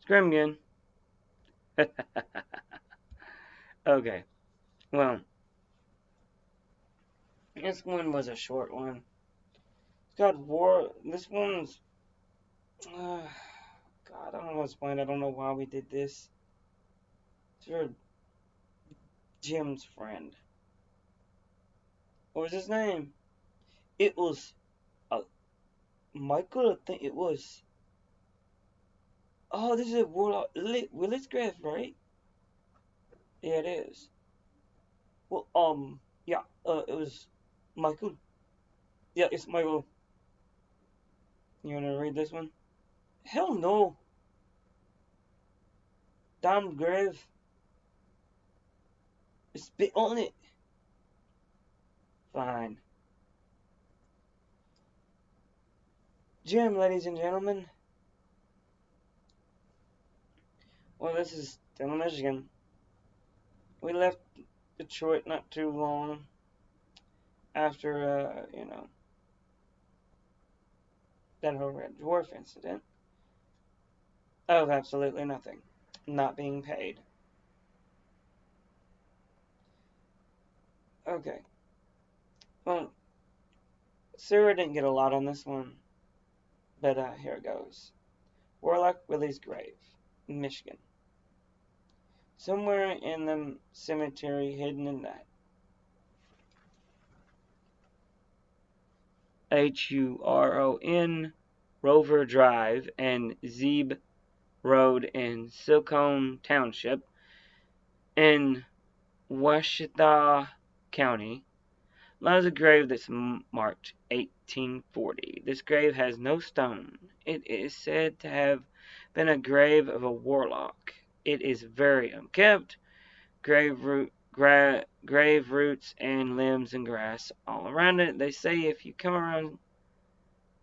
Scrimgan. Okay, well, this one was a short one. It's got war. This one's. Uh, God, I don't know what's explain. I don't know why we did this. It's for Jim's friend. What was his name? It was uh, Michael. I think it was. Oh, this is a Warlock. Willie's grave, right? Yeah, it is. Well, yeah. It was Michael. Yeah, it's Michael. You wanna read this one? Hell no. Damn grave. Spit on it. Fine. Jim, ladies and gentlemen. Well, this is still Michigan. We left Detroit not too long after, that whole Red Dwarf incident of absolutely nothing. Not being paid. Okay. Well, Sarah didn't get a lot on this one, but here it goes. Warlock Willie's grave, Michigan. Somewhere in the cemetery hidden in that Huron Rover Drive and Zeeb Road in Silcone Township in Washita County lies a grave that's marked 1840. This grave has no stone. It is said to have been a grave of a warlock. It is very unkempt. Grave roots and limbs and grass all around it. They say if you come around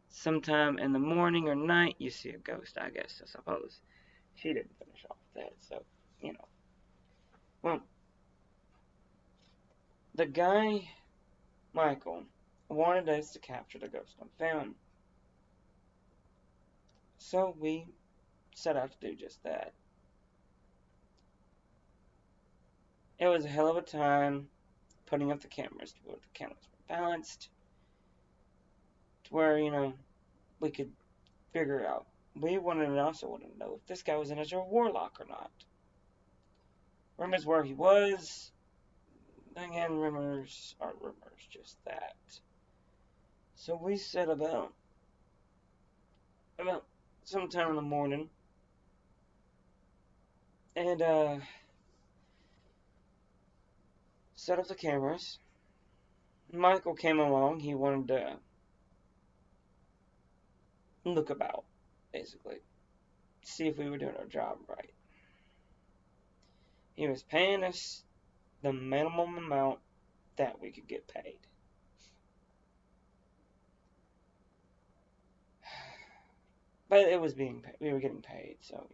sometime in the morning or night, you see a ghost, I guess, I suppose. She didn't finish off that, so, you know. Well, the guy, Michael, wanted us to capture the ghost on film. So we set out to do just that. It was a hell of a time putting up the cameras to where the cameras were balanced, to where, we could figure out. We also wanted to know if this guy was in a warlock or not. Rumors where he was. Again, rumors aren't rumors, just that. So we set about sometime in the morning, and set up the cameras. Michael came along. He wanted to look about, basically, see if we were doing our job right. He was paying us the minimum amount that we could get paid. But it was being paid. We were getting paid, so,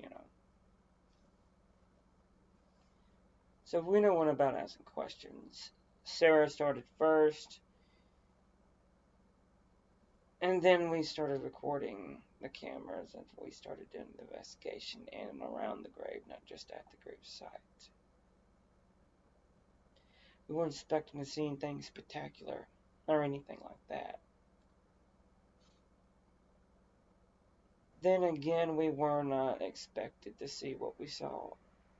So we know one about asking questions. Sarah started first, and then we started recording the cameras, and we started doing the investigation in and around the grave, not just at the grave site. We weren't expecting to see anything spectacular or anything like that. Then again, we were not expected to see what we saw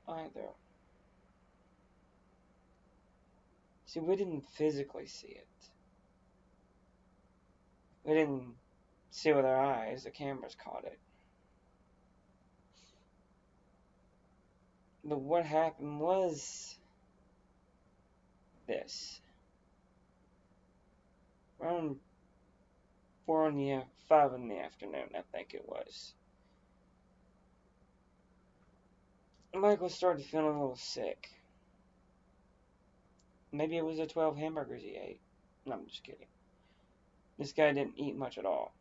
either. See, we didn't physically see it. We didn't see with our eyes. The cameras caught it. But what happened was this. Around 5 in the afternoon, I think it was. Michael started feeling a little sick. Maybe it was the 12 hamburgers he ate. No, I'm just kidding. This guy didn't eat much at all.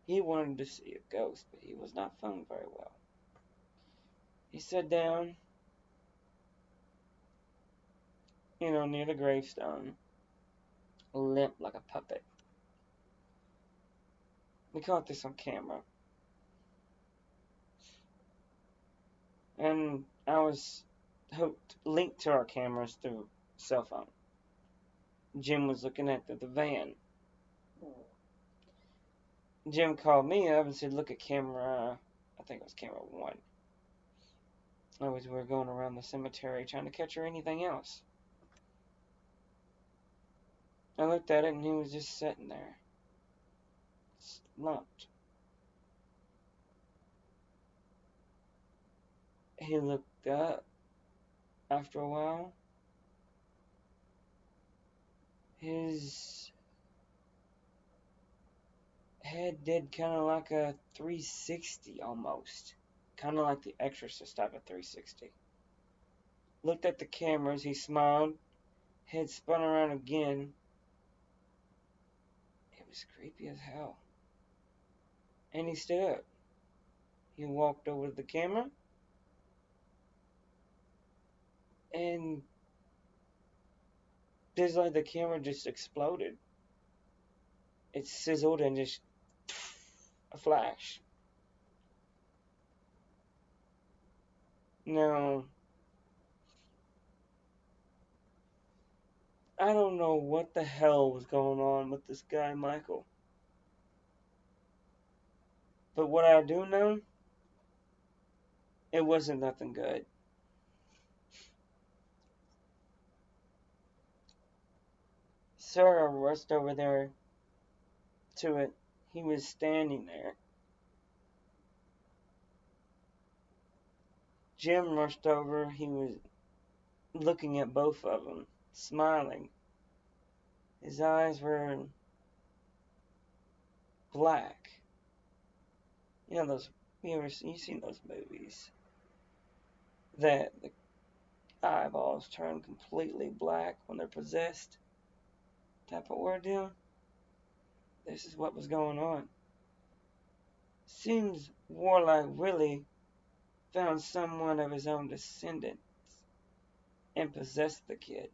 He wanted to see a ghost, but he was not feeling very well. He sat down, near the gravestone, limp like a puppet. We caught this on camera. and I was linked to our cameras through cell phone. Jim was looking at the van. Jim called me up and said, "Look at camera." I think it was camera 1. We were going around the cemetery trying to catch her anything else. I looked at it and he was just sitting there, slumped. He looked up after a while. His head did kind of like a 360 almost. Kind of like the Exorcist type of 360. Looked at the cameras, he smiled, head spun around again. It was creepy as hell. And he stood up. He walked over to the camera, and it's like the camera just exploded. It sizzled and just a flash. Now, I don't know what the hell was going on with this guy, Michael. But what I do know, it wasn't nothing good. Sarah rushed over there to it. He was standing there. Jim rushed over. He was looking at both of them, smiling. His eyes were black. You know those, you've seen those movies that the eyeballs turn completely black when they're possessed type of ordeal? This is what was going on. Seems Warlock really found someone of his own descendants and possessed the kid.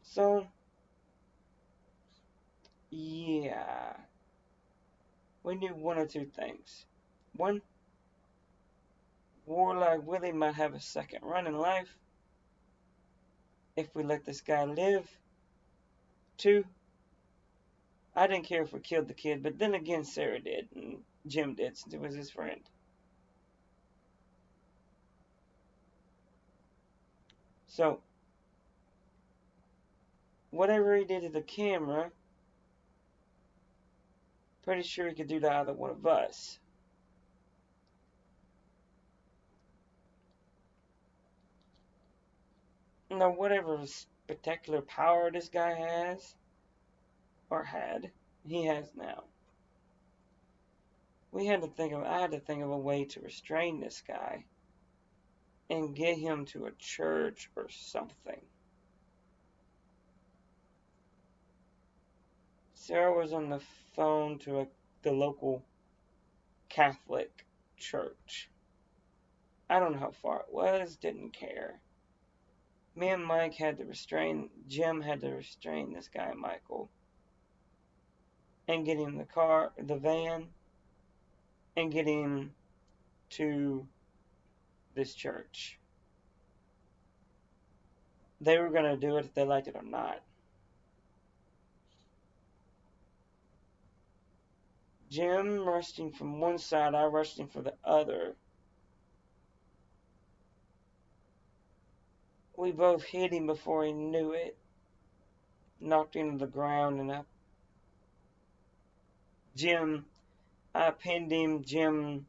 So, yeah, we knew one or two things. One, Warlock Willie might have a second run in life if we let this guy live. Two, I didn't care if we killed the kid, but then again, Sarah did, and Jim did, since it was his friend. So, whatever he did to the camera, pretty sure he could do to either one of us. Now, whatever spectacular power this guy has, or had, he has now. I had to think of a way to restrain this guy and get him to a church or something. Sarah was on the phone to the local Catholic church. I don't know how far it was, didn't care. Me and Jim had to restrain this guy, Michael, and get him the van, and get him to this church. They were going to do it if they liked it or not. Jim rushed him from one side, I rushed him from the other. We both hit him before he knew it. Knocked him to the ground, and I pinned him. Jim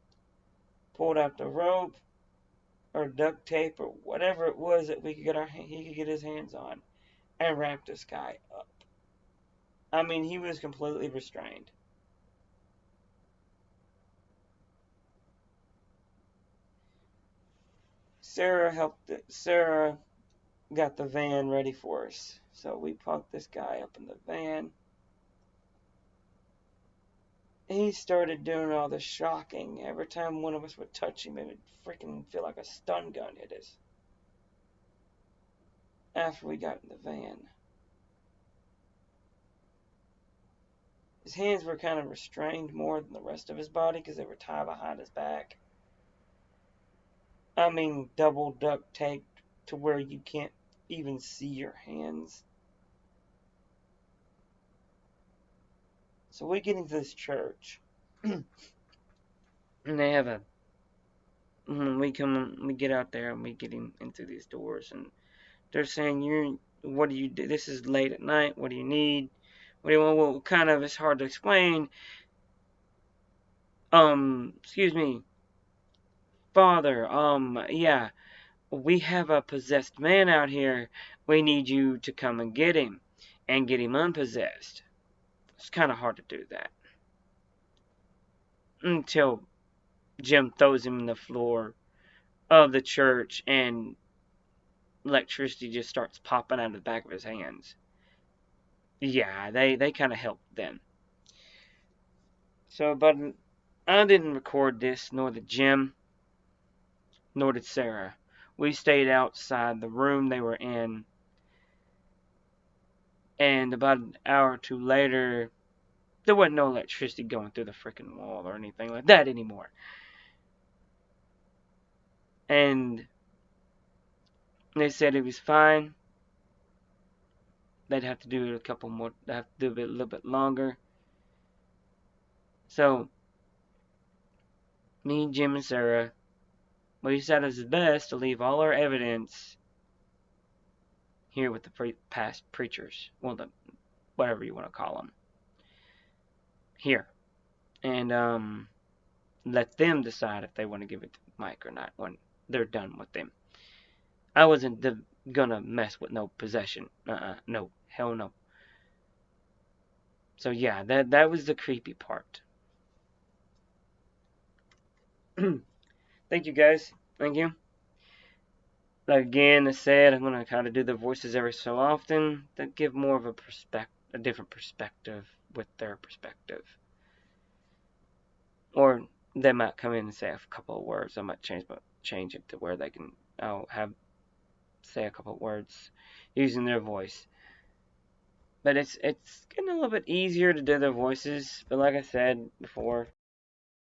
pulled out the rope or duct tape or whatever it was that he could get his hands on, and wrapped this guy up. I mean, he was completely restrained. Sarah got the van ready for us. So we punked this guy up in the van. He started doing all the shocking. Every time one of us would touch him, it would freaking feel like a stun gun hit us. After we got in the van, His hands were kind of restrained more than the rest of his body because they were tied behind his back. I mean, double duct taped to where you can't even see your hands. So we get into this church, and they have a. We get out there, and we get into these doors, and they're saying, what do you do? This is late at night. What do you need? What do you want? Well, kind of, it's hard to explain. Excuse me, Father. Yeah, we have a possessed man out here. We need you to come and get him unpossessed. It's kind of hard to do that until Jim throws him in the floor of the church and electricity just starts popping out of the back of his hands. Yeah, they kind of helped then. So, but I didn't record this, nor did Jim, nor did Sarah. We stayed outside the room they were in, and about an hour or two later, there wasn't no electricity going through the freaking wall or anything like that anymore. And they said it was fine. They'd have to do it a couple more, they'd have to do it a little bit longer. So, me, Jim, and Sarah, we decided it was best to leave all our evidence here with the past preachers. Well, whatever you want to call them. Here. And, let them decide if they want to give it to Mike or not when they're done with them. I wasn't gonna mess with no possession. No. Hell no. So yeah, that was the creepy part. Thank you guys. Thank you. Like again, as said, I'm gonna kind of do the voices every so often that give more of a different perspective with their perspective. Or they might come in and say a couple of words. I might change it to where they can say a couple of words using their voice. But it's getting a little bit easier to do their voices. But like I said before,